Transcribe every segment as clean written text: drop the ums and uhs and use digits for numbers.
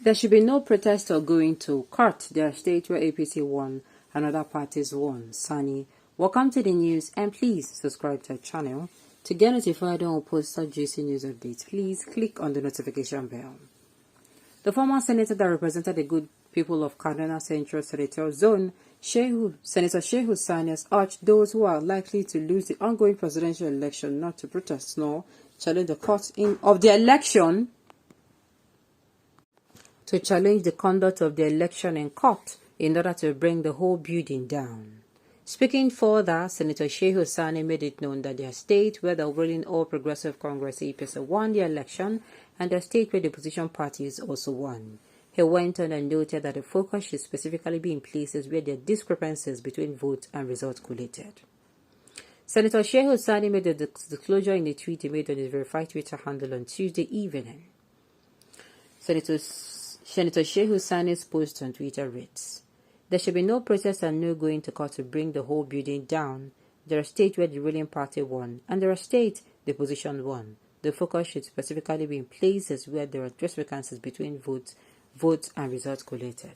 There should be no protest or going to court. There are states where APC won and other parties won. Sani, welcome to the news and please subscribe to our channel. To get notified when we post such juicy news updates, please click on the notification bell. The former senator that represented the good people of Kaduna Central Senatorial Zone, Senator Shehu Sani, has urged those who are likely to lose the ongoing presidential election not to protest nor challenge the court of the election to challenge the conduct of the election in court in order to bring the whole building down. Speaking further, Senator Shehu Sani made it known that their state where the ruling All Progressive Congress APC won the election and the state where the opposition parties also won. He went on and noted that the focus should specifically be in places where there are discrepancies between votes and results collated. Senator Shehu Sani made the disclosure in a tweet he made on his verified Twitter handle on Tuesday evening. Senator Shehu Sani's post on Twitter reads, "There should be no protest and no going to court to bring the whole building down. There are states where the ruling party won, and there are states the opposition won. The focus should specifically be in places where there are discrepancies between votes and results collated."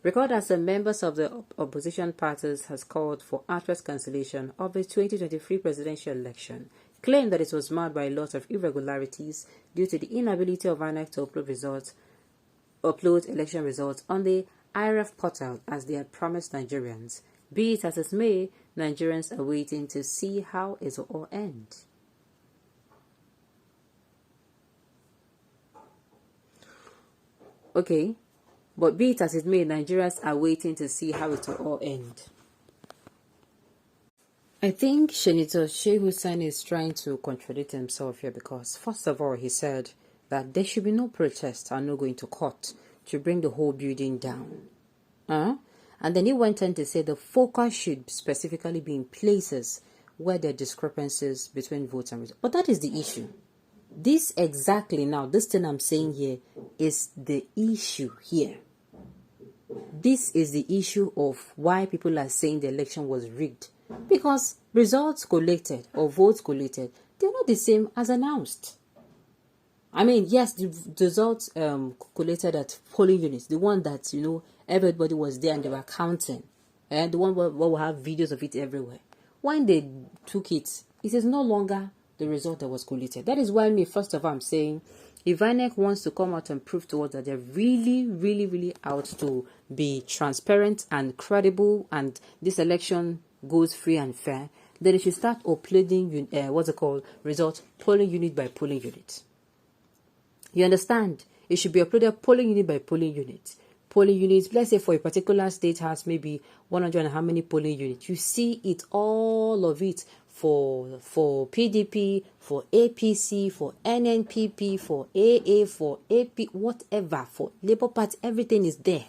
Record as some members of the opposition parties has called for outright cancellation of the 2023 presidential election, claimed that it was marred by a lot of irregularities due to the inability of INEC to upload election results on the IRF portal as they had promised Nigerians. Be it as it may, Nigerians are waiting to see how it will all end. Okay, but be it as it may, Nigerians are waiting to see how it will all end. I think Senator Shehu Sani is trying to contradict himself here because, first of all, he said that there should be no protest and no going to court to bring the whole building down. And then he went on to say the focus should specifically be in places where there are discrepancies between votes and results. But that is the issue. This thing I'm saying here is the issue here. This is the issue of why people are saying the election was rigged. Because results collected or votes collected, they're not the same as announced. I mean, yes, the results collated at polling units, the one that, everybody was there and they were counting, and the one where we have videos of it everywhere. When they took it, it is no longer the result that was collated. That is why first of all, I'm saying, if INEC wants to come out and prove to us that they're really, really, really out to be transparent and credible and this election goes free and fair, then they should start uploading, results polling unit by polling unit. You understand? It should be uploaded polling unit by polling unit. Polling units, let's say for a particular state has maybe 100 and how many polling units. You see it, all of it for PDP, for APC, for NNPP, for AA, for AP, whatever, for Labour Party, everything is there.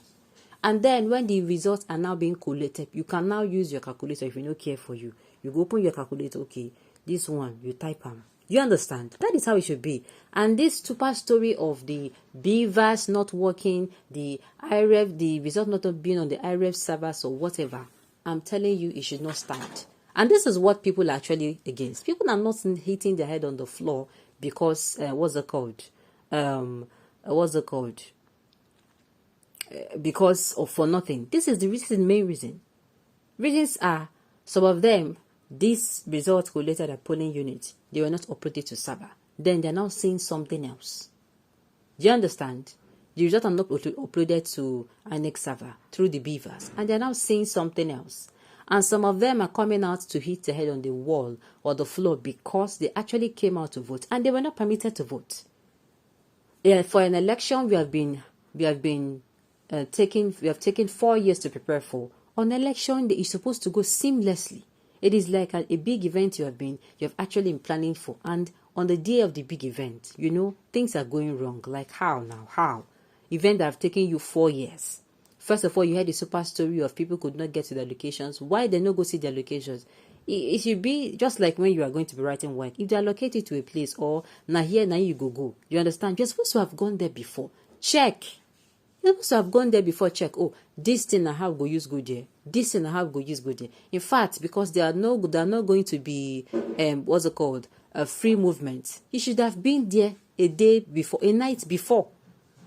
And then when the results are now being collated, you can now use your calculator if you don't care for you. You go open your calculator, okay, this one, you type them. You understand? That is how it should be. And this super story of the beavers not working, the IRF, the result not being on the IRF servers or whatever, I'm telling you, it should not stand. And this is what people are actually against. People are not hitting their head on the floor because, because of for nothing. This is the main reason. Reasons are, some of them, these results collated at polling units, they were not uploaded to server. Then they're now seeing something else. Do you understand? The results are not uploaded to INEC server through the beavers, and they're now seeing something else. And some of them are coming out to hit their head on the wall or the floor because they actually came out to vote and they were not permitted to vote. Yeah, for an election we have taken 4 years to prepare for. On election day is supposed to go seamlessly. It is like a big event you have actually been planning for, and on the day of the big event, things are going wrong. Like how now? How? Event that have taken you 4 years. First of all, you had the super story of people could not get to their locations. Why they not go see their locations? It should be just like when you are going to be writing work. If they are located to a place or now you go. You understand? You're supposed to have gone there before. Check. You're supposed to have gone there before. Check. Oh, this thing I have go use go there. This thing I have go use go there. In fact, because they are not going to be a free movement. You should have been there a day before, a night before.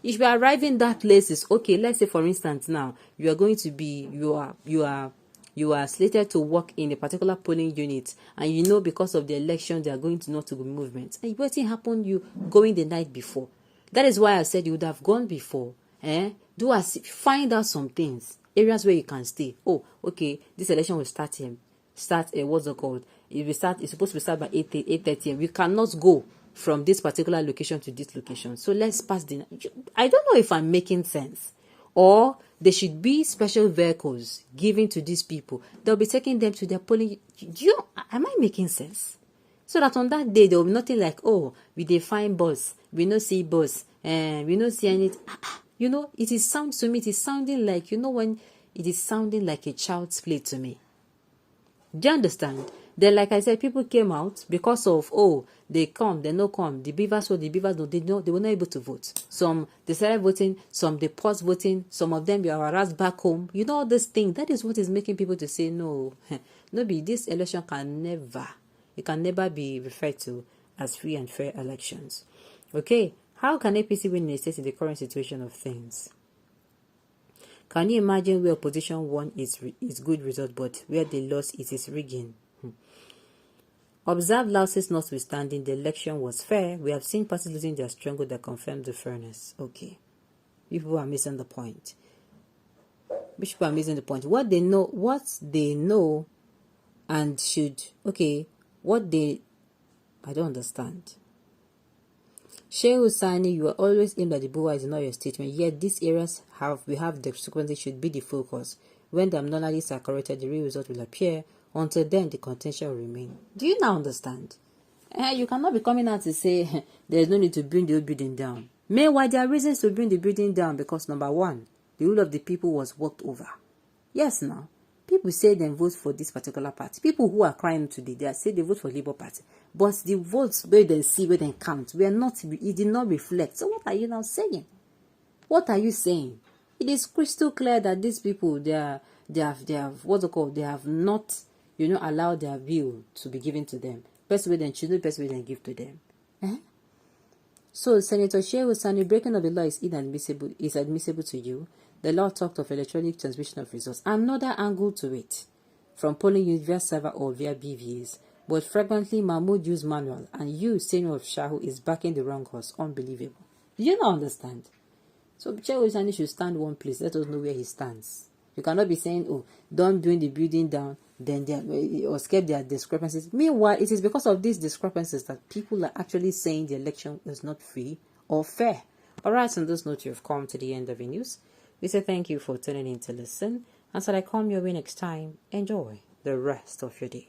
If you are arriving that place is okay. Let's say, for instance, now you are going to be you are slated to work in a particular polling unit, and you know because of the election they are going to not to be movement. And what happened? You going the night before. That is why I said you would have gone before. Do as find out some things, areas where you can stay. Oh, okay, this election will start here. What's it called? It's supposed to start by 8:30 a.m. We cannot go from this particular location to this location. So let's pass the night. I don't know if I'm making sense. Or there should be special vehicles given to these people. They'll be taking them to their polling. Am I making sense? So that on that day, there will be nothing like, oh, we define bus, we no see bus, and we no see anything. It is sounding like, when it is sounding like a child's play to me. Do you understand? Then, like I said, people came out because of, they come, they no come. The beavers no, they were not able to vote. Some, they started voting, some, they paused voting, some of them, were harassed back home. All this thing, that is what is making people to say, no, this election can never be referred to as free and fair elections. Okay, how can APC win in a state in the current situation of things? Can you imagine where opposition won is good result, but where they lost it is rigging? Observed losses notwithstanding, the election was fair. We have seen parties losing their stronghold that confirmed the fairness. Okay. People are missing the point. What they know and should, I don't understand. Shehu, Sani, you are always aimed at the Boa is not your statement, yet these areas we have the frequency should be the focus. When the anomalies are corrected, the real result will appear. Until then, the contention will remain. Do you now understand? You cannot be coming out to say there is no need to bring the old building down. Meanwhile, there are reasons to bring the building down because, number one, the rule of the people was worked over. Yes, now. People say they vote for this particular party. People who are crying today, they say they vote for Labour Party. But the votes where they see, where they count, it did not reflect. So what are you now saying? What are you saying? It is crystal clear that these people, they have not, allowed their view to be given to them. Best way they choose, best way they give to them. So Senator Shehu, Sani, breaking of the law is admissible to you. The law talked of electronic transmission of results. Another angle to it, from polling unit via server or via BVAs. But frequently, Mahmoud used manual, and you, senior of Shehu, is backing the wrong horse. Unbelievable. Do you not understand? So Shehu Sani should stand one place. Let us know where he stands. You cannot be saying, don't bring the building down, or escape their discrepancies. Meanwhile, it is because of these discrepancies that people are actually saying the election is not free or fair. Alright, on this note, you've come to the end of the news. We say thank you for tuning in to listen. Until I come your way next time, enjoy the rest of your day.